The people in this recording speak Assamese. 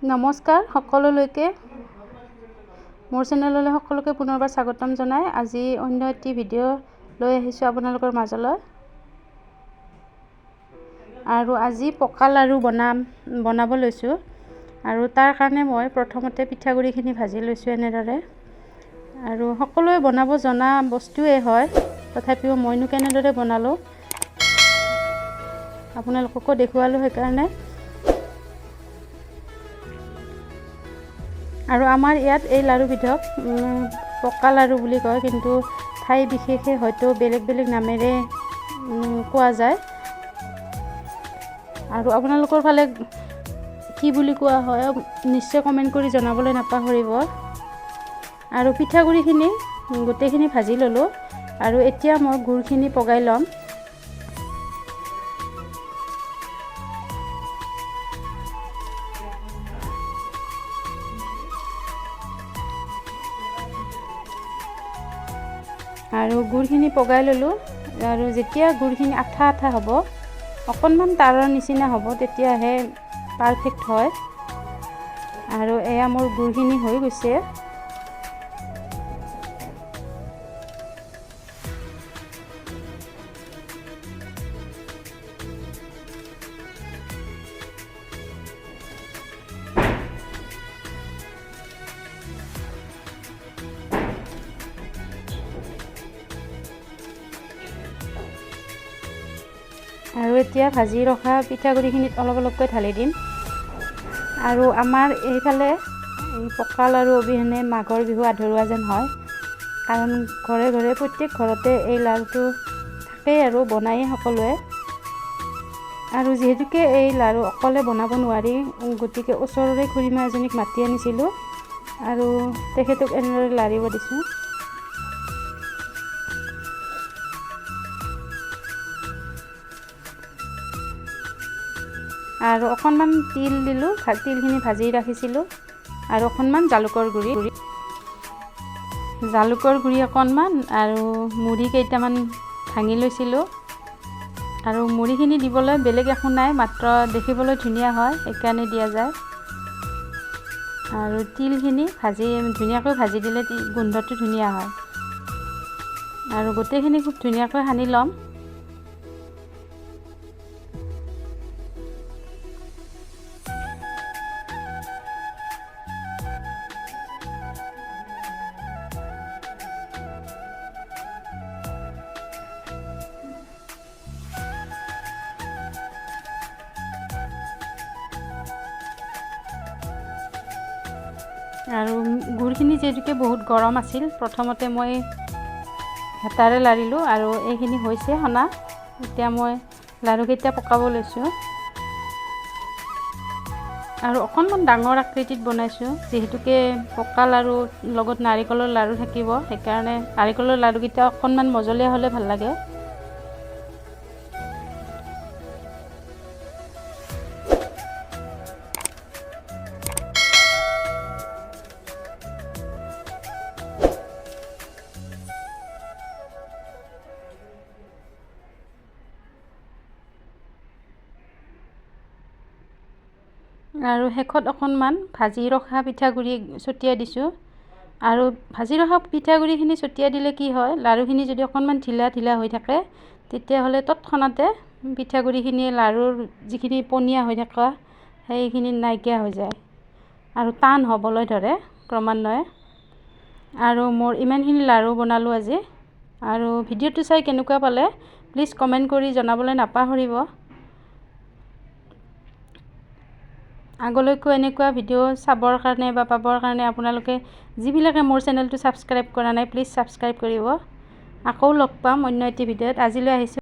নমস্কাৰ সকলোলৈকে মোৰ চেনেললৈ সকলোকে পুনৰবাৰ স্বাগতম জনাই আজি অন্য এটি ভিডিঅ' লৈ আহিছোঁ আপোনালোকৰ মাজলৈ। আৰু আজি পকা লাড়ু বনাব লৈছোঁ। আৰু তাৰ কাৰণে মই প্ৰথমতে পিঠাগুড়িখিনি ভাজি লৈছোঁ এনেদৰে। আৰু সকলোৱে বনাব জনা বস্তুৱেই হয়, তথাপিও মইনো কেনেদৰে বনালোঁ আপোনালোককো দেখুৱালোঁ সেইকাৰণে। আৰু আমাৰ ইয়াত এই লাড়ুবিধক পকা লাড়ু বুলি কয়, কিন্তু ঠাই বিশেষে হয়তো বেলেগ বেলেগ নামেৰে কোৱা যায়। আৰু আপোনালোকৰ ফালে কি বুলি কোৱা হয় নিশ্চয় কমেণ্ট কৰি জনাবলৈ নাপাহৰিব। আৰু পিঠাগুড়িখিনি গোটেইখিনি ভাজি ল'লোঁ। আৰু এতিয়া মই গুড়খিনি পগাই ল'ম। আৰু গুড়খিনি পগাই ল'লোঁ। আৰু যেতিয়া গুড়খিনি আঠা আঠা হ'ব, অকণমান তাৰৰ নিচিনা হ'ব, তেতিয়াহে পাৰফেক্ট হয়। আৰু এয়া মোৰ গুড়খিনি হৈ গৈছে। আৰু এতিয়া ভাজি ৰখা পিঠাগুড়িখিনিত অলপ অলপকৈ ঢালি দিম। আৰু আমাৰ এইফালে এই পকা লাড়ু অবিহনে মাঘৰ বিহু আধৰুৱা যেন হয়, কাৰণ ঘৰে ঘৰে প্ৰত্যেক ঘৰতে এই লাড়ুটো থাকেই আৰু বনায়েই সকলোৱে। আৰু যিহেতুকে এই লাড়ু অকলে বনাব নোৱাৰি, গতিকে ওচৰৰে খুৰীমা এজনীক মাতি আনিছিলোঁ আৰু তেখেতক এনেদৰে লাৰিব দিছোঁ। আৰু অকণমান তিল দিলোঁ, তিলখিনি ভাজি ৰাখিছিলোঁ। আৰু অকণমান জালুকৰ গুড়ি অকণমান, আৰু মুড়ি কেইটামান ভাঙি লৈছিলোঁ। আৰু মুড়িখিনি দিবলৈ বেলেগ একো নাই, মাত্ৰ দেখিবলৈ ধুনীয়া হয় সেইকাৰণে দিয়া যায়। আৰু তিলখিনি ধুনীয়াকৈ ভাজি দিলে গোন্ধটো ধুনীয়া হয়। আৰু গোটেইখিনি খুব ধুনীয়াকৈ সানি ল'ম। আৰু গুড়খিনি যিহেতুকে বহুত গৰম আছিল, প্ৰথমতে মই হেতাৰে লাৰিলোঁ আৰু এইখিনি হৈছে সনা। এতিয়া মই লাড়ুকেইটা পকাব লৈছোঁ। আৰু অকণমান ডাঙৰ আকৃতিত বনাইছোঁ, যিহেতুকে পকা লাড়ু লগত নাৰিকলৰ লাড়ু থাকিব, সেইকাৰণে নাৰিকলৰ লাড়ুকেইটা অকণমান মজলীয়া হ'লে ভাল লাগে। আৰু শেষত অকণমান ভাজি ৰখা পিঠাগুড়ি ছটিয়াই দিছোঁ। আৰু ভাজি ৰখা পিঠাগুড়িখিনি ছটিয়াই দিলে কি হয়, লাড়ুখিনি যদি অকণমান ঢিলা ঢিলা হৈ থাকে, তেতিয়াহ'লে তৎক্ষণাতে পিঠাগুড়িখিনি লাড়ুৰ যিখিনি পনীয়া হৈ থকা সেইখিনি নাইকিয়া হৈ যায় আৰু টান হ'বলৈ ধৰে ক্ৰমান্বয়ে। আৰু মোৰ ইমানখিনি লাড়ু বনালোঁ আজি। আৰু ভিডিঅ'টো চাই কেনেকুৱা পালে প্লিজ কমেণ্ট কৰি জনাবলৈ নাপাহৰিব। আগলৈকো এনেকুৱা ভিডিঅ' চাবৰ কাৰণে বা পাবৰ কাৰণে আপোনালোকে যিবিলাকে মোৰ চেনেলটো ছাবস্ক্ৰাইব কৰা নাই, প্লিজ ছাবস্ক্ৰাইব কৰিব। আকৌ লগ পাম অন্য এটি ভিডিঅ'ত। আজিলৈ আহিছোঁ।